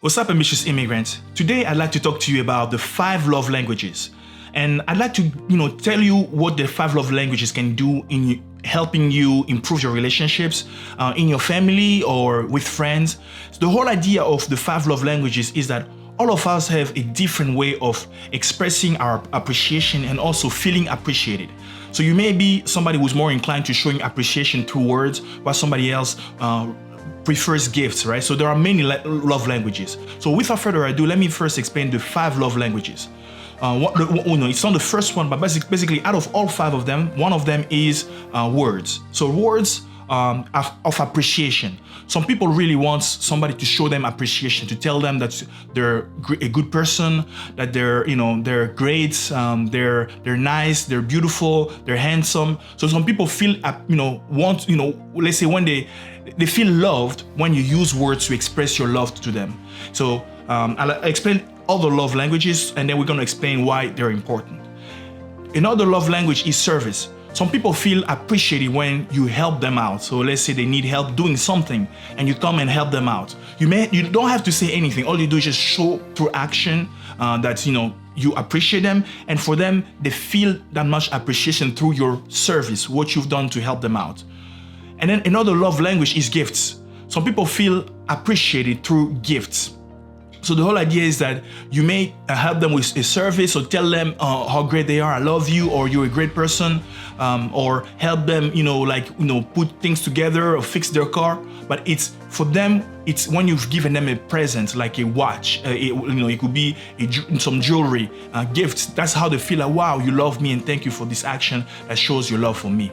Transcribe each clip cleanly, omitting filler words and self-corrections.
What's up, ambitious immigrants? Today, I'd like to talk to you about the 5 love languages. And I'd like to, tell you what the 5 love languages can do in helping you improve your relationships in your family or with friends. So the whole idea of the 5 love languages is that all of us have a different way of expressing our appreciation and also feeling appreciated. So you may be somebody who's more inclined to showing appreciation through words, while somebody else prefers gifts, right? So there are many love languages. So without further ado, let me first explain the 5 love languages. It's not the first one, but basically out of all 5 of them, one of them is words. So words of appreciation. Some people really want somebody to show them appreciation, to tell them that they're a good person, that they're great, they're nice, they're beautiful, they're handsome. So some people feel let's say when they feel loved when you use words to express your love to them. So I'll explain all the love languages, and then we're going to explain why they're important. Another love language is service. Some people feel appreciated when you help them out. So let's say they need help doing something and you come and help them out. You don't have to say anything. All you do is just show through action that you appreciate them, and for them they feel that much appreciation through your service, what you've done to help them out. And then another love language is gifts. Some people feel appreciated through gifts. So the whole idea is that you may help them with a service or tell them how great they are, I love you, or you're a great person, or help them, put things together or fix their car. But it's for them, it's when you've given them a present, like a watch, it could be some jewelry, gifts. That's how they feel like, wow, you love me and thank you for this action that shows your love for me.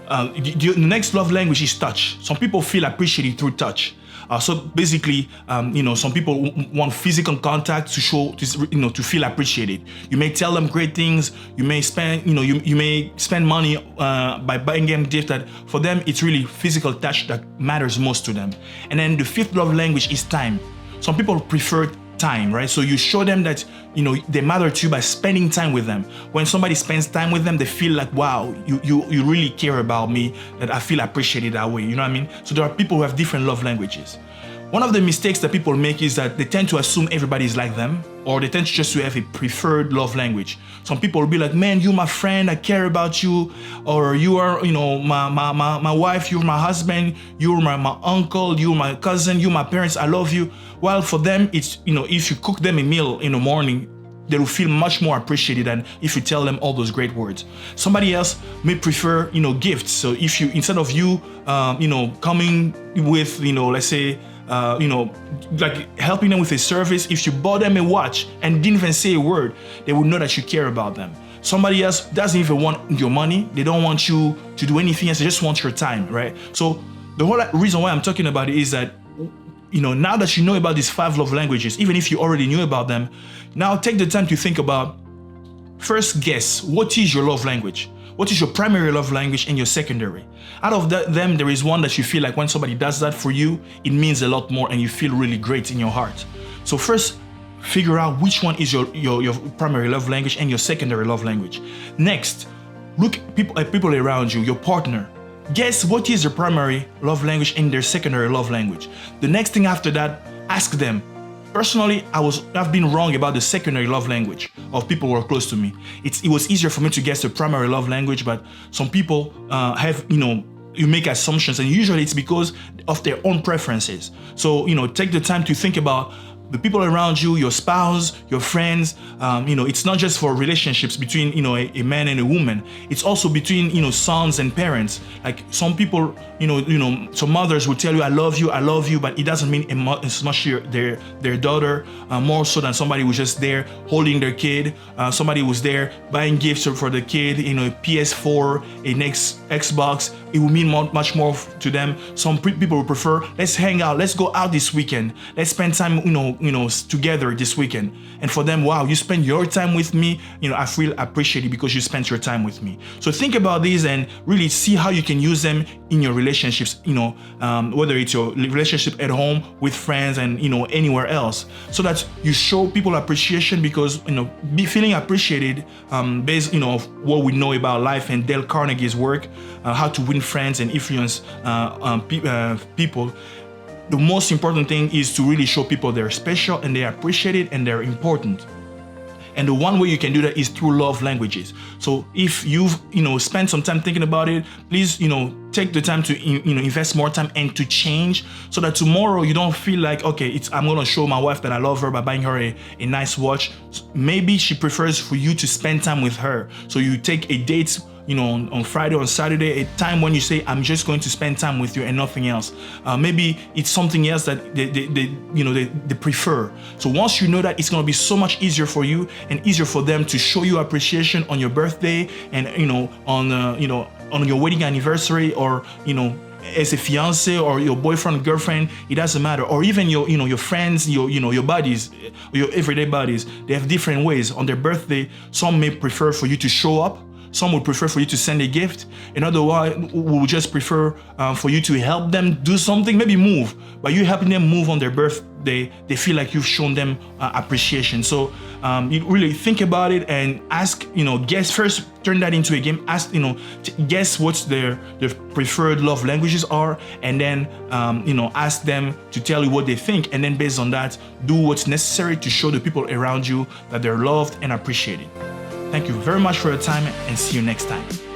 The next love language is touch. Some people feel appreciated through touch. So basically, some people want physical contact to show, to feel appreciated. You may tell them great things. You may spend, you may spend money by buying them gifts. That for them, it's really physical touch that matters most to them. And then the 5th love language is time. Some people prefer time, right? So you show them that they matter to you by spending time with them. When somebody spends time with them, they feel like, wow, you really care about me, that I feel appreciated that way. You know what I mean? So there are people who have different love languages. One of the mistakes that people make is that they tend to assume everybody is like them, or they tend just to have a preferred love language. Some people will be like, man, you're my friend, I care about you, or you are, my wife, you're my husband, you're my uncle, you're my cousin, you're my parents, I love you. While for them, it's, if you cook them a meal in the morning, they will feel much more appreciated than if you tell them all those great words. Somebody else may prefer, gifts. So if you, instead of you, coming with, let's say, like helping them with a service, if you bought them a watch and didn't even say a word, they would know that you care about them. Somebody else doesn't even want your money. They don't want you to do anything else. They just want your time, right? So the whole reason why I'm talking about it is that, now that you know about these 5 love languages, even if you already knew about them, now take the time to think about, first guess, what is your love language? What is your primary love language and your secondary? Out of them, there is one that you feel like when somebody does that for you, it means a lot more and you feel really great in your heart. So first, figure out which one is your primary love language and your secondary love language. Next, look at people around you, your partner. Guess what is their primary love language and their secondary love language. The next thing after that, ask them. Personally, I've been wrong about the secondary love language of people who are close to me. It was easier for me to guess the primary love language, but some people have, you make assumptions, and usually it's because of their own preferences. So, take the time to think about the people around you, your spouse, your friends. It's not just for relationships between, a man and a woman. It's also between, sons and parents. Like some people, some mothers will tell you, I love you, but it doesn't mean as much to their daughter, more so than somebody who's just there holding their kid, somebody who's there buying gifts for the kid, a PS4, a next Xbox. It will mean much more to them. Some people will prefer, let's hang out, let's go out this weekend, let's spend time, together this weekend. And for them, wow, you spend your time with me, I feel appreciated because you spent your time with me. So think about these and really see how you can use them in your relationships, whether it's your relationship at home, with friends, and anywhere else, so that you show people appreciation. Because be feeling appreciated, based of what we know about life and Dale Carnegie's work, how to win friends and influence people. the most important thing is to really show people they're special and they're appreciated and they're important. And the one way you can do that is through love languages. So if you've, spent some time thinking about it, please, take the time to, invest more time and to change, so that tomorrow you don't feel like, okay, I'm going to show my wife that I love her by buying her a nice watch. Maybe she prefers for you to spend time with her. So you take a date, on Friday, on Saturday, a time when you say, I'm just going to spend time with you and nothing else. Maybe it's something else that they prefer. So once you know that, it's going to be so much easier for you and easier for them to show you appreciation on your birthday and, on your wedding anniversary, or, as a fiance or your boyfriend, girlfriend, it doesn't matter. Or even your friends, your buddies, your everyday buddies, they have different ways. On their birthday, some may prefer for you to show up. Some would prefer for you to send a gift. Another one would just prefer for you to help them do something, maybe move. By you helping them move on their birthday, they feel like you've shown them appreciation. So you really think about it and ask, guess first, turn that into a game. Ask, guess what their preferred love languages are, and then, ask them to tell you what they think. And then based on that, do what's necessary to show the people around you that they're loved and appreciated. Thank you very much for your time, and see you next time.